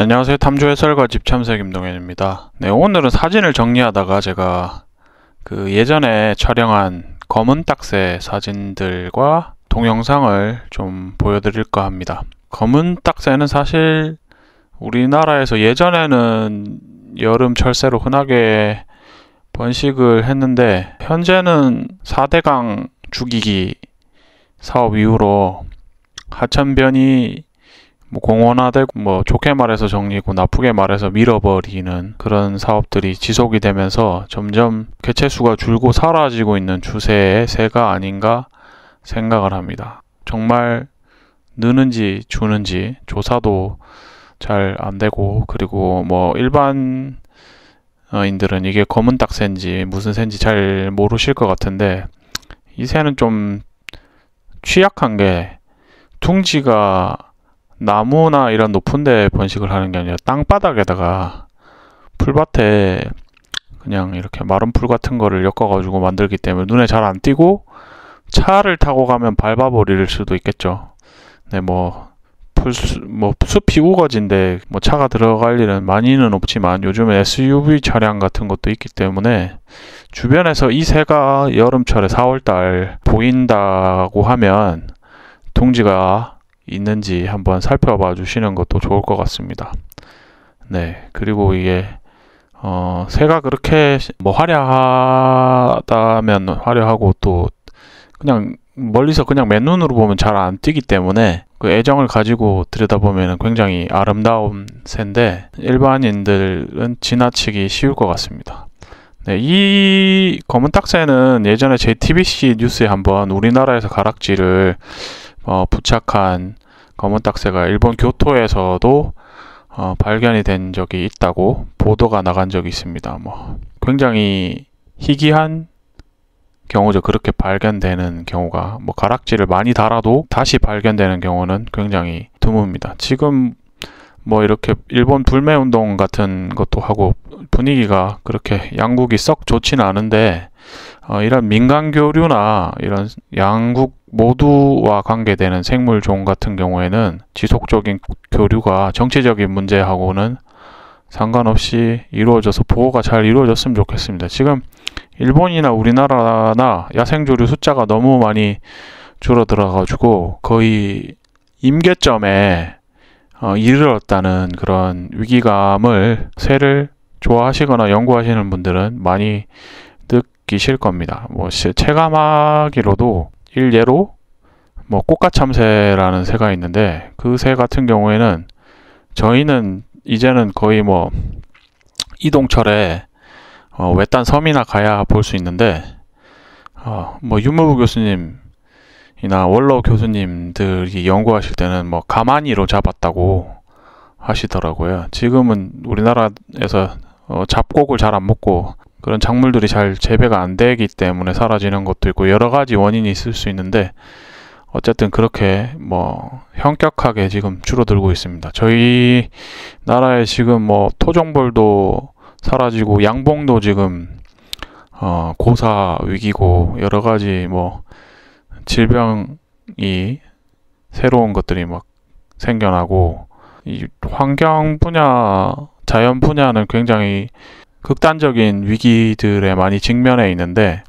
안녕하세요. 탐조해설가 집참새 김동현입니다. 네, 오늘은 사진을 정리하다가 제가 예전에 촬영한 검은 딱새 사진들과 동영상을 좀 보여드릴까 합니다. 검은 딱새는 사실 우리나라에서 예전에는 여름 철새로 흔하게 번식을 했는데, 현재는 4대강 죽이기 사업 이후로 하천변이 공원화되고, 좋게 말해서 정리고 나쁘게 말해서 밀어버리는 그런 사업들이 지속이 되면서 점점 개체수가 줄고 사라지고 있는 추세의 새가 아닌가 생각을 합니다. 정말 느는지 주는지 조사도 잘 안되고, 그리고 일반인들은 이게 검은 딱새인지 무슨 새인지 잘 모르실 것 같은데, 이 새는 좀 취약한 게 둥지가 나무나 이런 높은 데 번식을 하는 게 아니라 땅바닥에다가 풀밭에 그냥 이렇게 마른 풀 같은 거를 엮어가지고 만들기 때문에 눈에 잘 안 띄고, 차를 타고 가면 밟아버릴 수도 있겠죠. 네, 숲이 우거진데 차가 들어갈 일은 많이는 없지만, 요즘에 SUV 차량 같은 것도 있기 때문에 주변에서 이 새가 여름철에 4월달 보인다고 하면 둥지가 있는지 한번 살펴봐 주시는 것도 좋을 것 같습니다. 네, 그리고 이게 새가 그렇게 화려하다면 화려하고, 또 그냥 멀리서 그냥 맨눈으로 보면 잘 안 띄기 때문에 그 애정을 가지고 들여다보면 굉장히 아름다운 새인데, 일반인들은 지나치기 쉬울 것 같습니다. 네, 이 검은 딱새는 예전에 JTBC 뉴스에 한번 우리나라에서 가락지를 부착한 검은 딱새가 일본 교토에서도 발견이 된 적이 있다고 보도가 나간 적이 있습니다. 굉장히 희귀한 경우죠. 그렇게 발견되는 경우가, 가락지를 많이 달아도 다시 발견되는 경우는 굉장히 드뭅니다. 지금 이렇게 일본 불매운동 같은 것도 하고 분위기가 그렇게 양국이 썩 좋지는 않은데, 이런 민간교류나 이런 양국 모두와 관계되는 생물종 같은 경우에는 지속적인 교류가 정치적인 문제하고는 상관없이 이루어져서 보호가 잘 이루어졌으면 좋겠습니다. 지금 일본이나 우리나라나 야생조류 숫자가 너무 많이 줄어들어가지고 거의 임계점에 이르렀다는 그런 위기감을, 새를 좋아하시거나 연구하시는 분들은 많이 느끼실 겁니다. 체감하기로도 일례로 꽃가참새라는 새가 있는데, 그 새 같은 경우에는 저희는 이제는 거의 이동철에 외딴 섬이나 가야 볼 수 있는데, 유무부 교수님이나 원로 교수님들이 연구하실 때는 가마니로 잡았다고 하시더라고요. 지금은 우리나라에서 잡곡을 잘 안 먹고 그런 작물들이 잘 재배가 안 되기 때문에 사라지는 것도 있고, 여러 가지 원인이 있을 수 있는데, 어쨌든 그렇게 현격하게 지금 줄어들고 있습니다. 저희 나라에 지금 토종벌도 사라지고 양봉도 지금 고사 위기고, 여러 가지 질병이, 새로운 것들이 생겨나고, 이 환경 분야, 자연 분야는 굉장히 극단적인 위기들에 많이 직면해 있는데,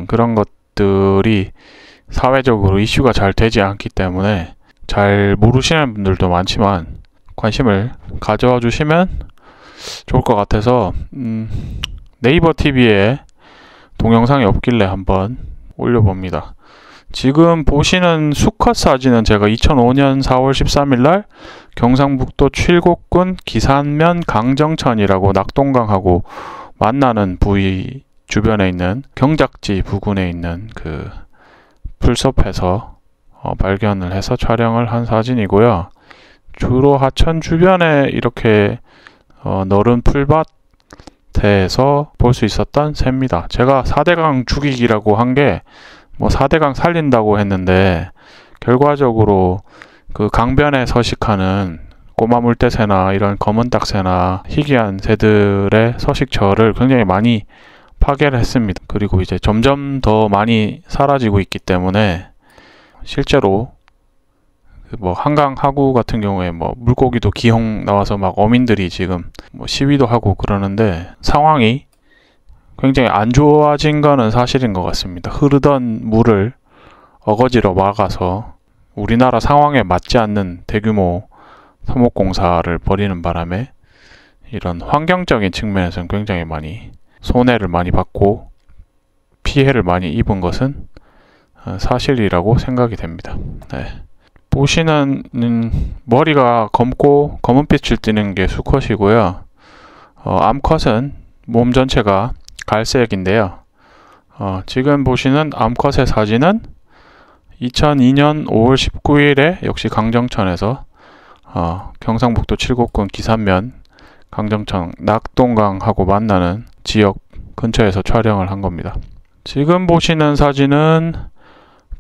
그런 것들이 사회적으로 이슈가 잘 되지 않기 때문에 잘 모르시는 분들도 많지만, 관심을 가져와 주시면 좋을 것 같아서 네이버 TV에 동영상이 없길래 한번 올려봅니다. 지금 보시는 수컷 사진은 제가 2005년 4월 13일 날 경상북도 칠곡군 기산면 강정천이라고 낙동강하고 만나는 부위 주변에 있는 경작지 부근에 있는 그 풀숲에서 발견을 해서 촬영을 한 사진이고요. 주로 하천 주변에 이렇게 너른 풀밭에서 볼 수 있었던 새입니다. 제가 4대강 죽이기라고 한 게 4대강 살린다고 했는데, 결과적으로 그 강변에 서식하는 꼬마 물대새나 이런 검은 딱새나 희귀한 새들의 서식처를 굉장히 많이 파괴를 했습니다. 그리고 이제 점점 더 많이 사라지고 있기 때문에 실제로 뭐 한강 하구 같은 경우에 뭐 물고기도 기형 나와서 막 어민들이 지금 뭐 시위도 하고 그러는데 상황이 굉장히 안 좋아진 거는 사실인 것 같습니다. 흐르던 물을 어거지로 막아서 우리나라 상황에 맞지 않는 대규모 토목공사를 벌이는 바람에 이런 환경적인 측면에서는 굉장히 많이 손해를 많이 받고 피해를 많이 입은 것은 사실이라고 생각이 됩니다. 네. 보시는 머리가 검고 검은빛을 띠는 게 수컷이고요. 암컷은 몸 전체가 갈색인데요. 지금 보시는 암컷의 사진은 2002년 5월 19일에 역시 강정천에서 경상북도 칠곡군 기산면 강정천 낙동강하고 만나는 지역 근처에서 촬영을 한 겁니다. 지금 보시는 사진은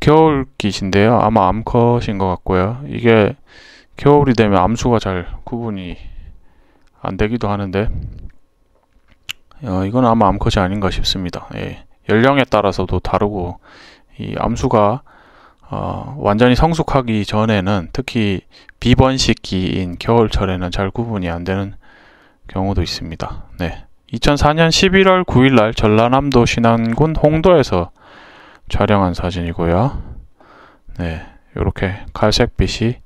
겨울깃인데요. 아마 암컷인 것 같고요. 이게 겨울이 되면 암수가 잘 구분이 안 되기도 하는데 이건 아마 암컷이 아닌가 싶습니다. 예. 연령에 따라서도 다르고 이 암수가 완전히 성숙하기 전에는 특히 비번식기인 겨울철에는 잘 구분이 안 되는 경우도 있습니다. 네. 2004년 11월 9일날 전라남도 신안군 홍도에서 촬영한 사진이고요. 네, 이렇게 갈색빛이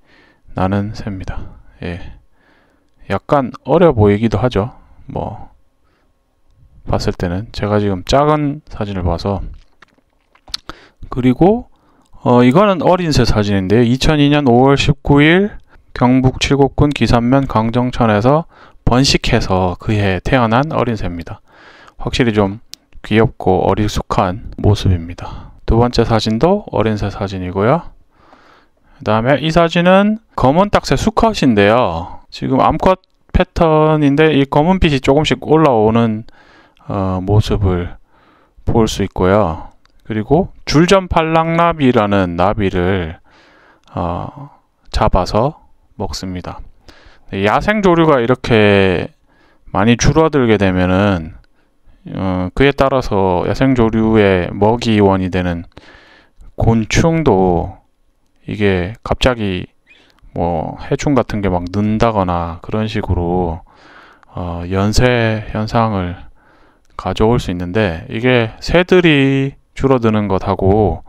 나는 새입니다. 예, 약간 어려 보이기도 하죠. 뭐 봤을 때는 제가 지금 작은 사진을 봐서. 그리고 이거는 어린 새 사진인데요. 2002년 5월 19일 경북 칠곡군 기산면 강정천에서 번식해서 그해 태어난 어린 새입니다. 확실히 좀 귀엽고 어리숙한 모습입니다. 두 번째 사진도 어린 새 사진이고요. 그 다음에 이 사진은 검은 딱새 수컷인데요. 지금 암컷 패턴인데 이 검은빛이 조금씩 올라오는 모습을 볼 수 있고요. 그리고 줄전팔랑나비라는 나비를 잡아서 먹습니다. 야생 조류가 이렇게 많이 줄어들게 되면은 그에 따라서 야생 조류의 먹이원이 되는 곤충도 이게 갑자기 뭐 해충 같은 게 막 는다거나 그런 식으로 연쇄 현상을 가져올 수 있는데, 이게 새들이 줄어드는 것하고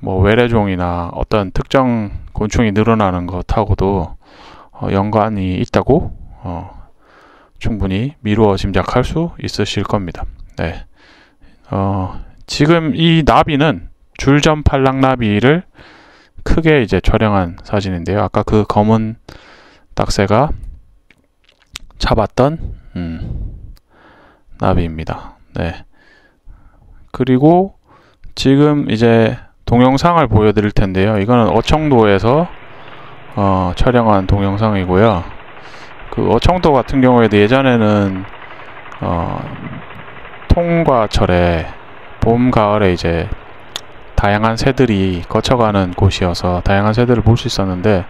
뭐 외래종이나 어떤 특정 곤충이 늘어나는 것하고도 연관이 있다고 충분히 미루어 짐작할 수 있으실 겁니다. 네. 지금 이 나비는 줄전팔랑나비를 크게 이제 촬영한 사진인데요. 아까 그 검은 딱새가 잡았던 나비입니다. 네. 그리고 지금 이제 동영상을 보여드릴 텐데요. 이거는 어청도에서 촬영한 동영상이고요. 그 어청도 같은 경우에도 예전에는 통과철에 봄, 가을에 이제 다양한 새들이 거쳐가는 곳이어서 다양한 새들을 볼 수 있었는데,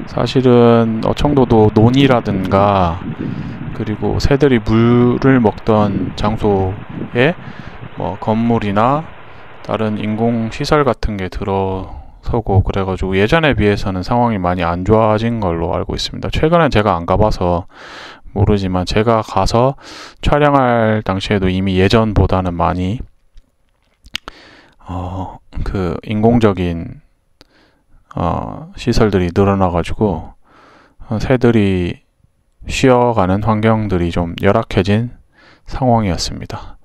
사실은 어청도도 논이라든가 그리고 새들이 물을 먹던 장소에 뭐 건물이나 다른 인공시설 같은 게 들어서고 그래가지고 예전에 비해서는 상황이 많이 안 좋아진 걸로 알고 있습니다. 최근엔 제가 안 가봐서 모르지만 제가 가서 촬영할 당시에도 이미 예전보다는 많이 그 인공적인 시설들이 늘어나가지고 새들이 쉬어가는 환경들이 좀 열악해진 상황이었습니다.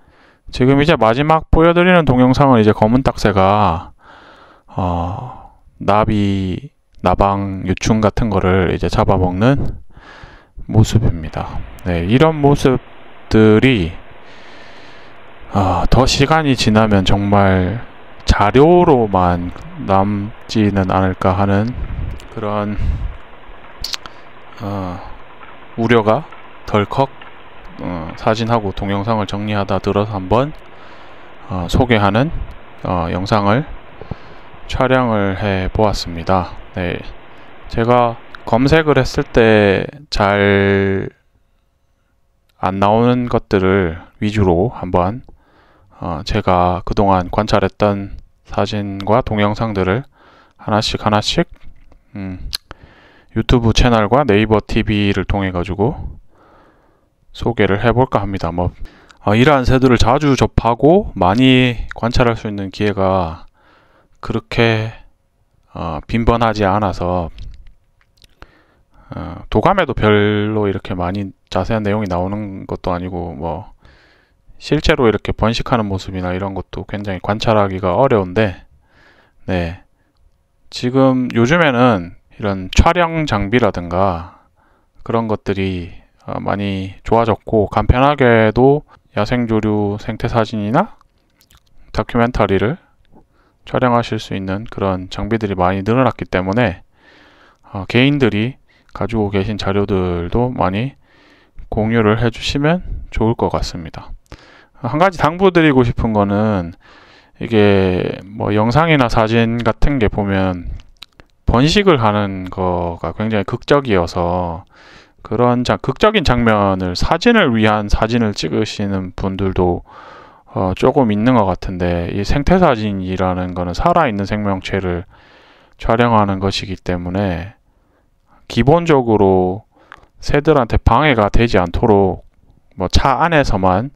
지금 이제 마지막 보여드리는 동영상은 이제 검은 딱새가 나비, 나방, 유충 같은 거를 이제 잡아먹는 모습입니다. 네, 이런 모습들이 더 시간이 지나면 정말 자료로만 남지는 않을까 하는 그런 우려가 덜컥 사진하고 동영상을 정리하다 들어서 한번 소개하는 영상을 촬영을 해 보았습니다. 네, 제가 검색을 했을 때 잘 안 나오는 것들을 위주로 한번 제가 그동안 관찰했던 사진과 동영상들을 하나씩 유튜브 채널과 네이버 TV를 통해 가지고 소개를 해볼까 합니다. 이러한 새들을 자주 접하고 많이 관찰할 수 있는 기회가 그렇게 빈번하지 않아서 도감에도 별로 이렇게 많이 자세한 내용이 나오는 것도 아니고 실제로 이렇게 번식하는 모습이나 이런 것도 굉장히 관찰하기가 어려운데, 네, 지금 요즘에는 이런 촬영 장비라든가 그런 것들이 많이 좋아졌고, 간편하게도 야생조류 생태 사진이나 다큐멘터리를 촬영하실 수 있는 그런 장비들이 많이 늘어났기 때문에 개인들이 가지고 계신 자료들도 많이 공유를 해주시면 좋을 것 같습니다. 한 가지 당부드리고 싶은 거는, 이게 영상이나 사진 같은 게 보면 번식을 하는 거가 굉장히 극적이어서 그런 극적인 장면을 사진을 위한 사진을 찍으시는 분들도 조금 있는 것 같은데, 이 생태사진이라는 거는 살아있는 생명체를 촬영하는 것이기 때문에 기본적으로 새들한테 방해가 되지 않도록 차 안에서만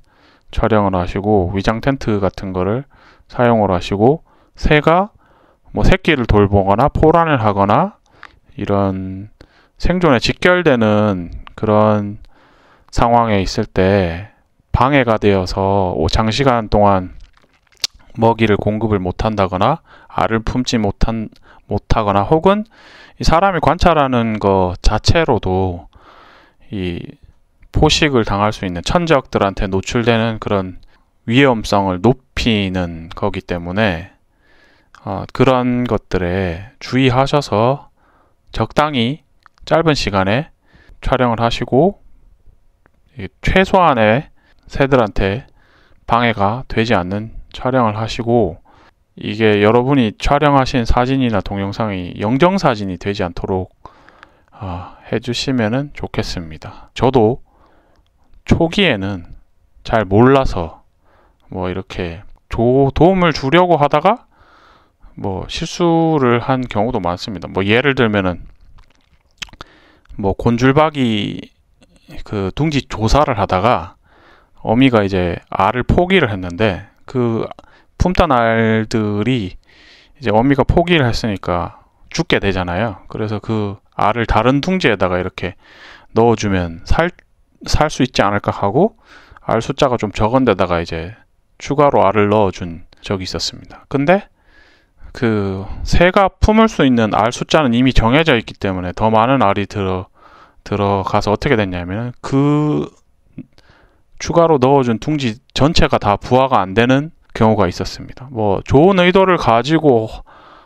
촬영을 하시고, 위장 텐트 같은 거를 사용을 하시고, 새가 새끼를 돌보거나 포란을 하거나 이런 생존에 직결되는 그런 상황에 있을 때 방해가 되어서 장시간 동안 먹이를 공급을 못한다거나 알을 품지 못하거나 혹은 이 사람이 관찰하는 것 자체로도 이 포식을 당할 수 있는, 천적들한테 노출되는 그런 위험성을 높이는 거기 때문에 그런 것들에 주의하셔서 적당히 짧은 시간에 촬영을 하시고, 최소한의 새들한테 방해가 되지 않는 촬영을 하시고, 이게 여러분이 촬영하신 사진이나 동영상이 영정사진이 되지 않도록 해주시면 좋겠습니다. 저도 초기에는 잘 몰라서 이렇게 도움을 주려고 하다가 실수를 한 경우도 많습니다. 예를 들면은 곤줄박이 그 둥지 조사를 하다가 어미가 이제 알을 포기를 했는데, 그 품던 알들이 이제 어미가 포기를 했으니까 죽게 되잖아요. 그래서 그 알을 다른 둥지에다가 이렇게 넣어주면 살 수 있지 않을까 하고, 알 숫자가 좀 적은 데다가 이제 추가로 알을 넣어준 적이 있었습니다. 근데 그 새가 품을 수 있는 알 숫자는 이미 정해져 있기 때문에 더 많은 알이 들어가서 어떻게 됐냐면, 그 추가로 넣어준 둥지 전체가 다 부화가 안 되는 경우가 있었습니다. 좋은 의도를 가지고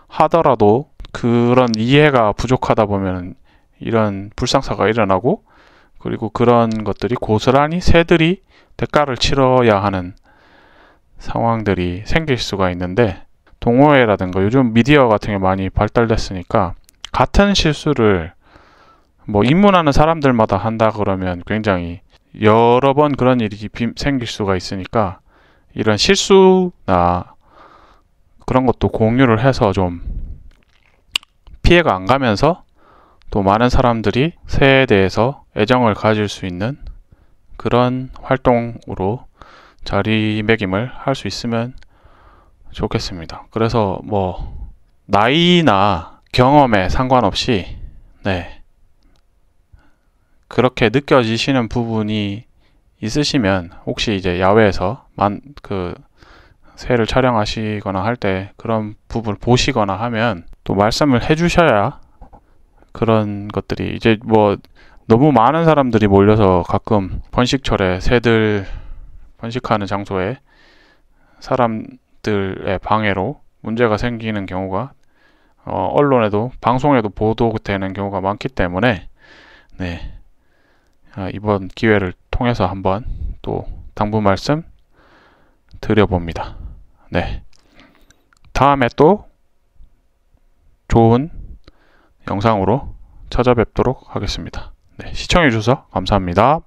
하더라도 그런 이해가 부족하다 보면 이런 불상사가 일어나고, 그리고 그런 것들이 고스란히 새들이 대가를 치러야 하는 상황들이 생길 수가 있는데, 동호회라든가 요즘 미디어 같은 게 많이 발달됐으니까 같은 실수를 입문하는 사람들마다 한다 그러면 굉장히 여러 번 그런 일이 생길 수가 있으니까, 이런 실수나 그런 것도 공유를 해서 좀 피해가 안 가면서 또 많은 사람들이 새에 대해서 애정을 가질 수 있는 그런 활동으로 자리매김을 할 수 있으면 좋겠습니다. 그래서 나이나 경험에 상관없이, 네, 그렇게 느껴지시는 부분이 있으시면 혹시 이제 야외에서 새를 촬영하시거나 할 때 그런 부분을 보시거나 하면 또 말씀을 해주셔야, 그런 것들이 이제 너무 많은 사람들이 몰려서 가끔 번식철에 새들 번식하는 장소에 사람들의 방해로 문제가 생기는 경우가 언론에도 방송에도 보도되는 경우가 많기 때문에, 네, 이번 기회를 통해서 한번 또 당부 말씀 드려봅니다. 네, 다음에 또 좋은 영상으로 찾아뵙도록 하겠습니다. 네, 시청해 주셔서 감사합니다.